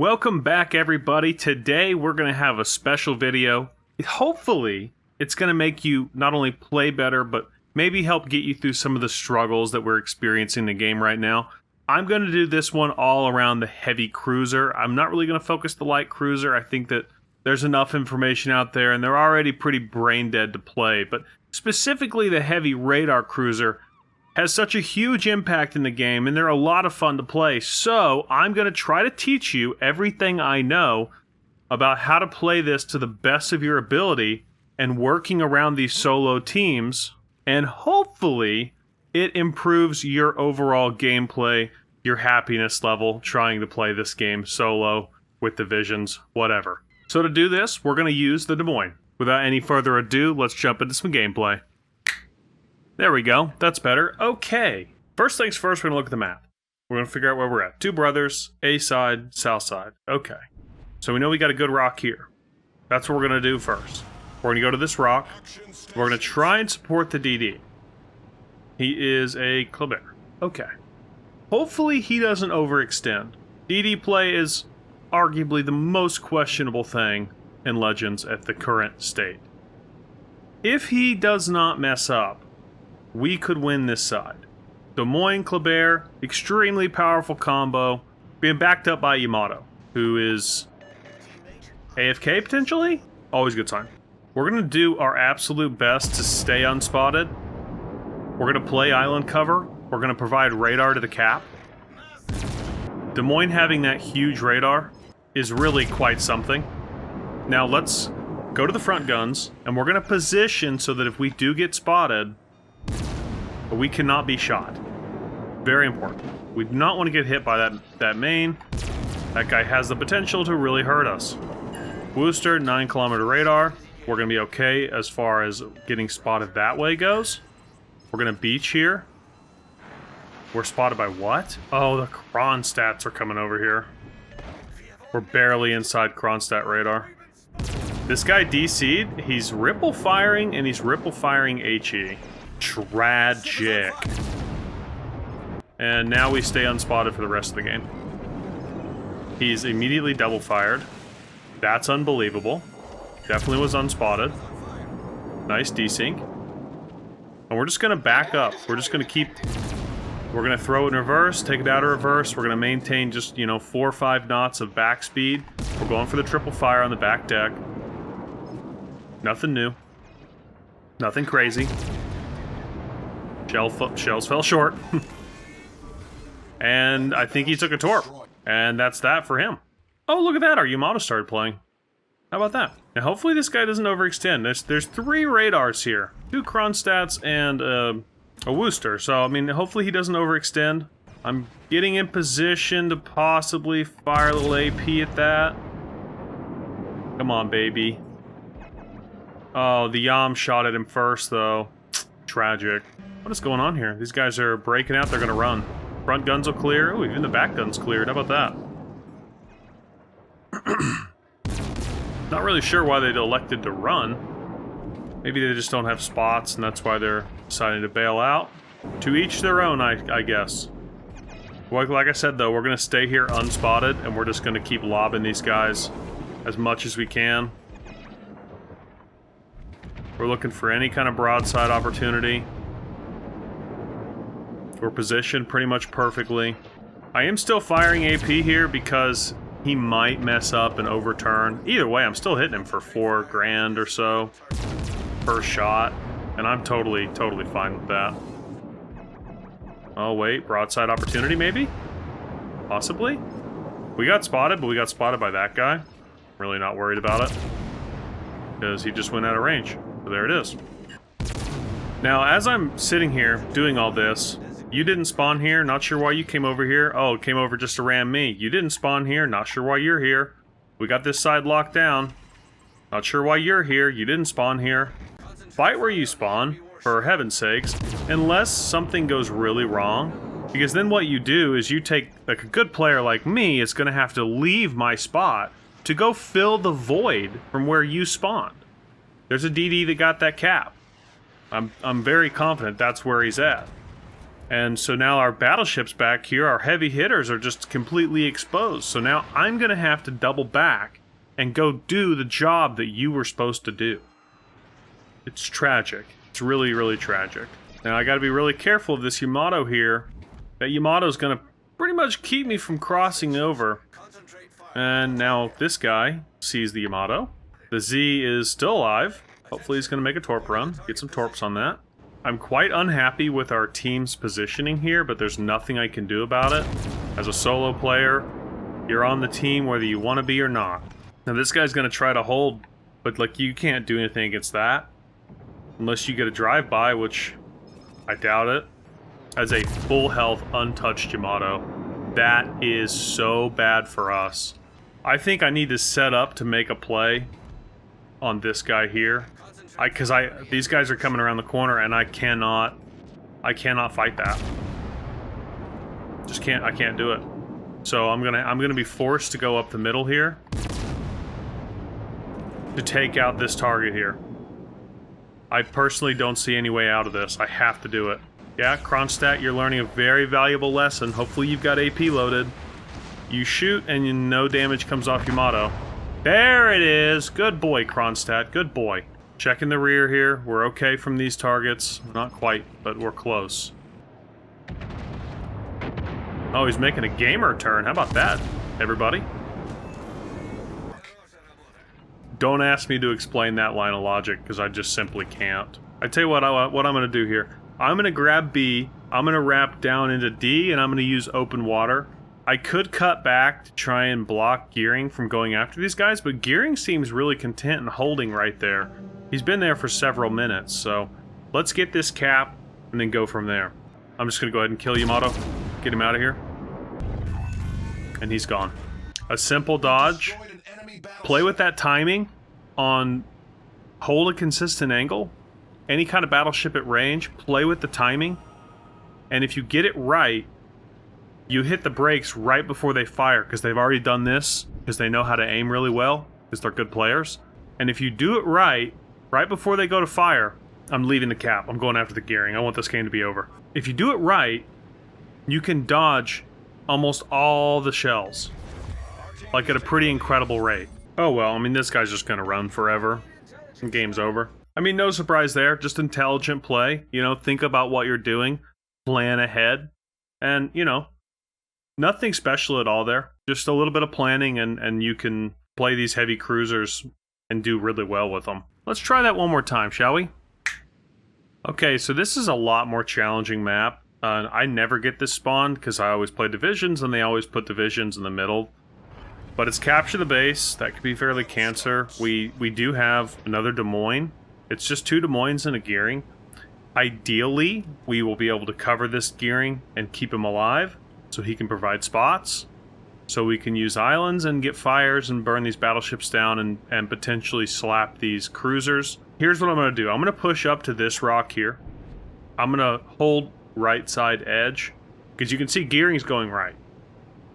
Welcome back, everybody. Today we're going to have a special video. Hopefully, it's going to make you not only play better, but maybe help get you through some of the struggles that we're experiencing in the game right now. I'm going to do this one all around the heavy cruiser. I'm not really going to focus the light cruiser. I think that there's enough information out there, and they're already pretty brain dead to play. But specifically, the heavy radar cruiser has such a huge impact in the game, and they're a lot of fun to play. So I'm going to try to teach you everything I know about how to play this to the best of your ability and working around these solo teams, and hopefully it improves your overall gameplay, your happiness level trying to play this game solo with divisions, whatever. So to do this, we're going to use the Des Moines. Without any further ado, let's jump into some gameplay. There we go. That's better. Okay. First things first, we're going to look at the map. We're going to figure out where we're at. Two brothers, A side, south side. Okay. So we know we got a good rock here. That's what we're going to do first. We're going to go to this rock. We're going to try and support the DD. He is a Kleber. Okay. Hopefully he doesn't overextend. DD play is arguably the most questionable thing in Legends at the current state. If he does not mess up, we could win this side. Des Moines, Kleber, extremely powerful combo, being backed up by Yamato, who is AFK potentially? Always a good sign. We're going to do our absolute best to stay unspotted. We're going to play island cover. We're going to provide radar to the cap. Des Moines having that huge radar is really quite something. Now let's go to the front guns, and we're going to position so that if we do get spotted, we cannot be shot. Very important. We do not want to get hit by that main. That guy has the potential to really hurt us. Wooster, 9-kilometer radar. We're going to be okay as far as getting spotted that way goes. We're going to beach here. We're spotted by what? Oh, the Kronstadts are coming over here. We're barely inside Kronstadt radar. This guy DC'd. He's ripple firing, and he's ripple firing HE. Tragic. And now we stay unspotted for the rest of the game. He's immediately double fired. That's unbelievable. Definitely was unspotted. Nice desync. And we're just going to back up. We're just going to keep... We're going to throw it in reverse, take it out of reverse. We're going to maintain just, 4 or 5 knots of back speed. We're going for the triple fire on the back deck. Nothing new. Nothing crazy. Shells fell short. And I think he took a torp. And that's that for him. Oh, look at that. Our Yamato started playing. How about that? Now, hopefully this guy doesn't overextend. There's 3 radars here. 2 Kronstadts and a Wooster. So, I mean, hopefully he doesn't overextend. I'm getting in position to possibly fire a little AP at that. Come on, baby. Oh, the Yam shot at him first, though. Tragic. What is going on here? These guys are breaking out. They're going to run. Front guns will clear. Oh, even the back guns cleared. How about that? Not really sure why they elected to run. Maybe they just don't have spots, and that's why they're deciding to bail out. To each their own, I guess. Like I said, though, we're going to stay here unspotted, and we're just going to keep lobbing these guys as much as we can. We're looking for any kind of broadside opportunity. We're positioned pretty much perfectly. I am still firing AP here because he might mess up and overturn. Either way, I'm still hitting him for 4 grand or so per shot. And I'm totally fine with that. Oh, wait. Broadside opportunity, maybe? Possibly? We got spotted, but we got spotted by that guy. Really not worried about it. Because he just went out of range. So there it is. Now, as I'm sitting here doing all this, you didn't spawn here, not sure why you came over here. Oh, came over just to ram me. You didn't spawn here, not sure why you're here. We got this side locked down. Not sure why you're here, you didn't spawn here. Fight where you spawn, for heaven's sakes, unless something goes really wrong. Because then what you do is you take, like a good player like me, is going to have to leave my spot to go fill the void from where you spawned. There's a DD that got that cap. I'm very confident that's where he's at. And so now our battleships back here, our heavy hitters, are just completely exposed. So now I'm going to have to double back and go do the job that you were supposed to do. It's tragic. It's really, really tragic. Now I got to be really careful of this Yamato here. That Yamato is going to pretty much keep me from crossing over. And now this guy sees the Yamato. The Z is still alive. Hopefully he's going to make a torp run. Get some torps on that. I'm quite unhappy with our team's positioning here, but there's nothing I can do about it. As a solo player, you're on the team whether you want to be or not. Now this guy's going to try to hold, but like you can't do anything against that. Unless you get a drive-by, which I doubt it. As a full health, untouched Yamato. That is so bad for us. I think I need to set up to make a play on this guy here. Because these guys are coming around the corner and I cannot fight that. I can't do it. So I'm gonna be forced to go up the middle here to take out this target here. I personally don't see any way out of this. I have to do it. Yeah, Kronstadt, you're learning a very valuable lesson. Hopefully you've got AP loaded. You shoot and no damage comes off Yamato. There it is. Good boy, Kronstadt. Good boy. Checking the rear here. We're okay from these targets. Not quite, but we're close. Oh, he's making a gamer turn. How about that, everybody? Don't ask me to explain that line of logic, because I just simply can't. I tell you what I'm going to do here. I'm going to grab B, I'm going to wrap down into D, and I'm going to use open water. I could cut back to try and block Gearing from going after these guys, but Gearing seems really content and holding right there. He's been there for several minutes, so let's get this cap and then go from there. I'm just going to go ahead and kill Yamato, get him out of here. And he's gone. A simple dodge. Play with that timing on hold a consistent angle. Any kind of battleship at range, play with the timing. And if you get it right, you hit the brakes right before they fire, because they've already done this, because they know how to aim really well, because they're good players. And if you do it right before they go to fire, I'm leaving the cap. I'm going after the Gearing. I want this game to be over. If you do it right, you can dodge almost all the shells. Like at a pretty incredible rate. Oh well, I mean, this guy's just gonna run forever. And game's over. I mean, no surprise there. Just intelligent play. You know, think about what you're doing. Plan ahead. And, you know, nothing special at all there. Just a little bit of planning and you can play these heavy cruisers and do really well with them. Let's try that one more time, shall we? Okay, so this is a lot more challenging map. I never get this spawned because I always play divisions and they always put divisions in the middle. But it's capture the base. That could be fairly cancer. We do have another Des Moines. It's just 2 Des Moines and a Gearing. Ideally, we will be able to cover this Gearing and keep him alive so he can provide spots. So we can use islands and get fires and burn these battleships down and potentially slap these cruisers. Here's what I'm going to do. I'm going to push up to this rock here. I'm going to hold right side edge because you can see Gearing's going right.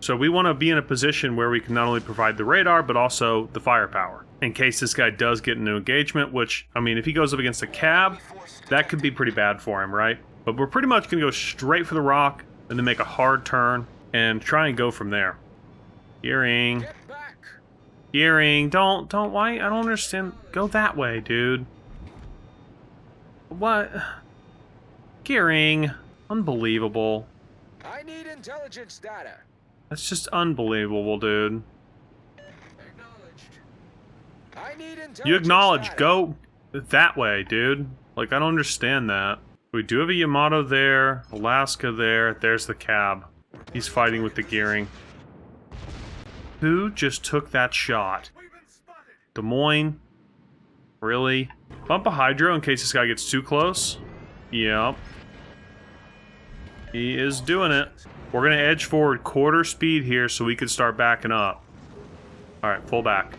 So we want to be in a position where we can not only provide the radar, but also the firepower. In case this guy does get into engagement, which, I mean, if he goes up against a cab, that could be pretty bad for him, right? But we're pretty much going to go straight for the rock and then make a hard turn and try and go from there. Gearing. Gearing, don't, why? I don't understand. Go that way, dude. What? Gearing. Unbelievable. I need intelligence data. That's just unbelievable, dude. I need intelligence You acknowledge, data. go that way, dude. Like, I don't understand that. We do have a Yamato there, Alaska there, there's the cab. He's fighting with the Gearing. Who just took that shot? Des Moines? Really? Bump a Hydro in case this guy gets too close. Yep. He is doing it. We're going to edge forward quarter speed here so we can start backing up. Alright, pull back.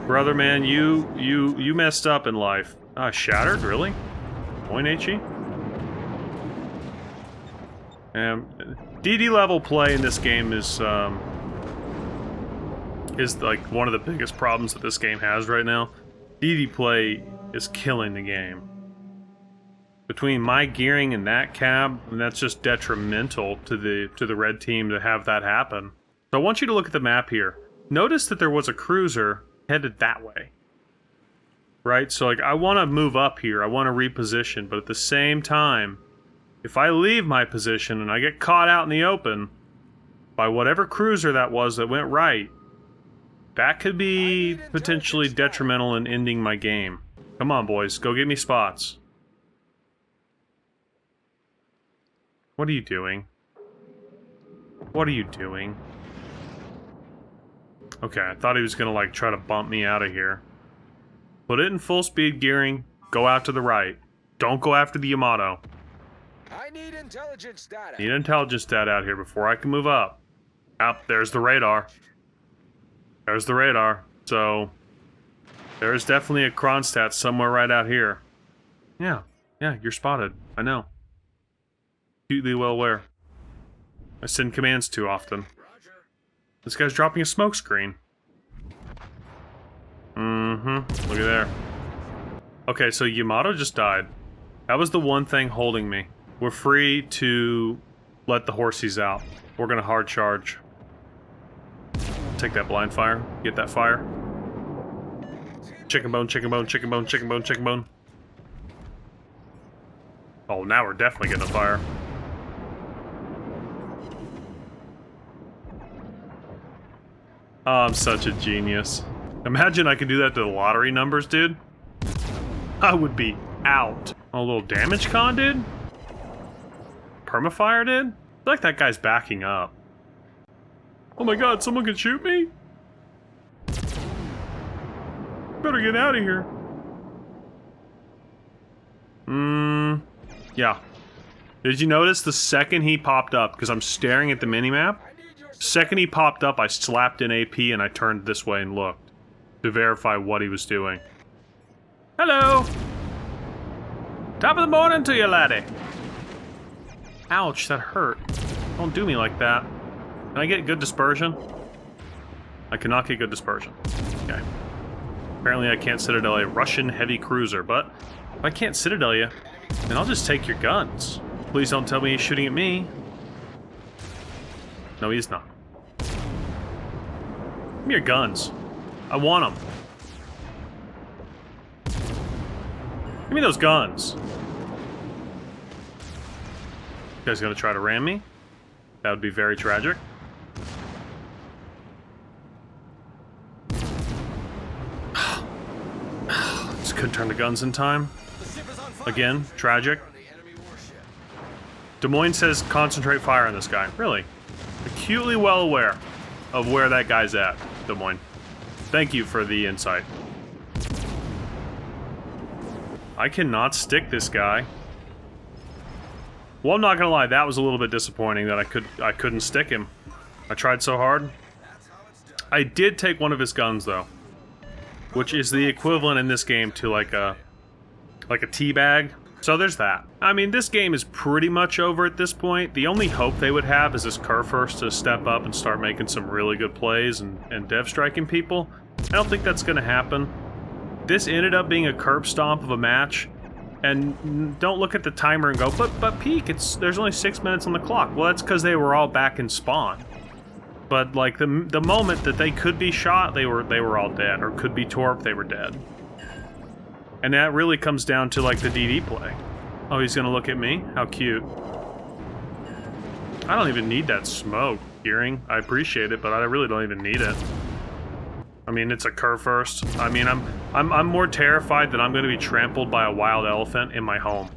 Brother, man, you messed up in life. Shattered? Really? Point HE? DD level play in this game is is like one of the biggest problems that this game has right now. DD play is killing the game. Between my gearing and that cab, and that's just detrimental to the red team to have that happen. So I want you to look at the map here. Notice that there was a cruiser headed that way. Right? So like I want to move up here. I want to reposition, but at the same time, if I leave my position and I get caught out in the open by whatever cruiser that was that went right, that could be potentially detrimental in ending my game. Come on, boys. Go get me spots. What are you doing? What are you doing? Okay, I thought he was gonna like try to bump me out of here. Put it in full speed gearing. Go out to the right. Don't go after the Yamato. I need intelligence data. Need intelligence data out here before I can move up. There's the radar. There's the radar. So there's definitely a Kronstadt somewhere right out here. Yeah, you're spotted. I know. Acutely well aware. I send commands too often. This guy's dropping a smoke screen. Look at there. Okay, so Yamato just died. That was the one thing holding me. We're free to let the horsies out. We're gonna hard charge. Take that blind fire. Get that fire. Chicken bone, chicken bone, chicken bone, chicken bone, chicken bone. Oh, now we're definitely getting a fire. Oh, I'm such a genius. Imagine I could do that to the lottery numbers, dude. I would be out. Oh, a little damage con, dude? Permafire, dude? I feel like that guy's backing up. Oh my god, someone can shoot me? Better get out of here. Yeah. Did you notice the second he popped up, because I'm staring at the minimap, second he popped up, I slapped an AP and I turned this way and looked to verify what he was doing. Hello! Top of the morning to you, laddie. Ouch, that hurt. Don't do me like that. Can I get good dispersion? I cannot get good dispersion. Okay. Apparently I can't Citadel a Russian heavy cruiser, but if I can't Citadel you, then I'll just take your guns. Please don't tell me he's shooting at me. No, he's not. Give me your guns. I want them. Give me those guns. You guys gonna try to ram me? That would be very tragic. Just couldn't turn the guns in time. Again, tragic. Des Moines says concentrate fire on this guy. Really? Acutely well aware of where that guy's at, Des Moines. Thank you for the insight. I cannot stick this guy. Well, I'm not gonna lie, that was a little bit disappointing that I couldn't stick him. I tried so hard. I did take one of his guns though, which is the equivalent in this game to like a teabag. So there's that. I mean, this game is pretty much over at this point. The only hope they would have is this Kurfürst to step up and start making some really good plays and dev striking people. I don't think that's gonna happen. This ended up being a curb stomp of a match. And don't look at the timer and go, but peak, there's only 6 minutes on the clock. Well, that's because they were all back in spawn. But like the moment that they could be shot, they were all dead, or could be torped, they were dead. And that really comes down to like the DD play. Oh, he's gonna look at me? How cute. I don't even need that smoke, gearing. I appreciate it, but I really don't even need it. I mean, it's a Kurfürst. I mean, I'm more terrified that I'm going to be trampled by a wild elephant in my home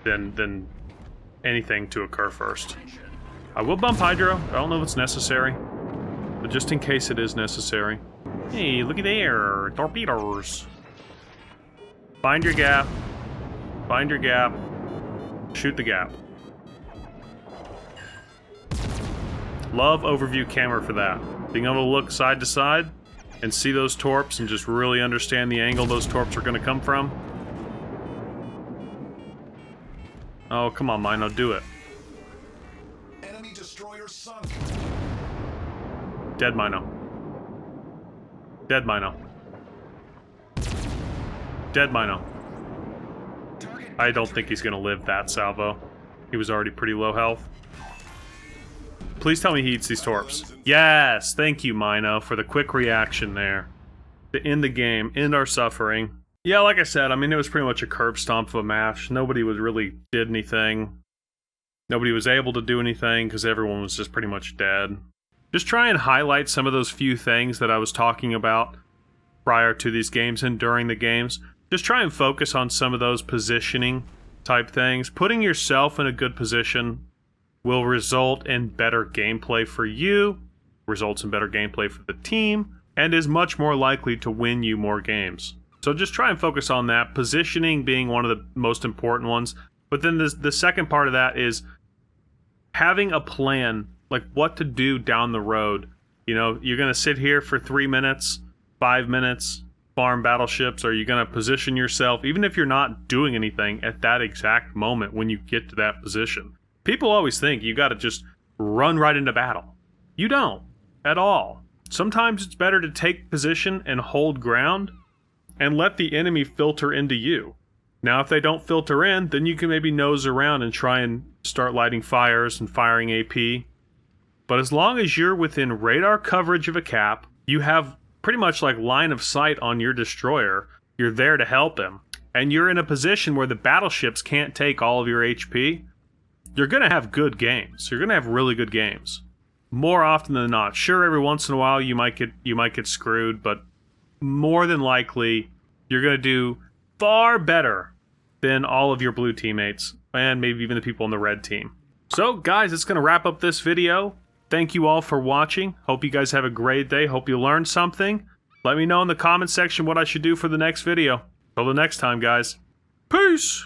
than anything to a Kurfürst. I will bump Hydro. I don't know if it's necessary, but just in case it is necessary. Hey, looky there, torpedoes. Find your gap. Find your gap. Shoot the gap. Love overview camera for that. Being able to look side to side and see those torps and just really understand the angle those torps are going to come from. Oh, come on, Mino, do it. Enemy destroyer sunk. Dead Mino. Dead Mino. Dead Mino. I don't think he's gonna live that salvo. He was already pretty low health. Please tell me he eats these torps. Yes! Thank you, Mino, for the quick reaction there. To end the game, end our suffering. Yeah, like I said, I mean, it was pretty much a curb stomp of a match. Nobody did anything. Nobody was able to do anything because everyone was just pretty much dead. Just try and highlight some of those few things that I was talking about prior to these games and during the games. Just try and focus on some of those positioning type things. Putting yourself in a good position will result in better gameplay for you, results in better gameplay for the team, and is much more likely to win you more games. So just try and focus on that, positioning being one of the most important ones. But then the second part of that is having a plan, like what to do down the road. You know, you're going to sit here for 3 minutes, 5 minutes, farm battleships. Are you going to position yourself, even if you're not doing anything at that exact moment when you get to that position? People always think you got to just run right into battle. You don't at all. Sometimes it's better to take position and hold ground and let the enemy filter into you. Now, if they don't filter in, then you can maybe nose around and try and start lighting fires and firing AP. But as long as you're within radar coverage of a cap, you have pretty much like line of sight on your destroyer. You're there to help him. And you're in a position where the battleships can't take all of your HP. You're going to have good games. You're going to have really good games. More often than not. Sure, every once in a while you might get screwed, but more than likely you're going to do far better than all of your blue teammates, and maybe even the people on the red team. So, guys, it's going to wrap up this video. Thank you all for watching. Hope you guys have a great day. Hope you learned something. Let me know in the comment section what I should do for the next video. Till the next time, guys. Peace!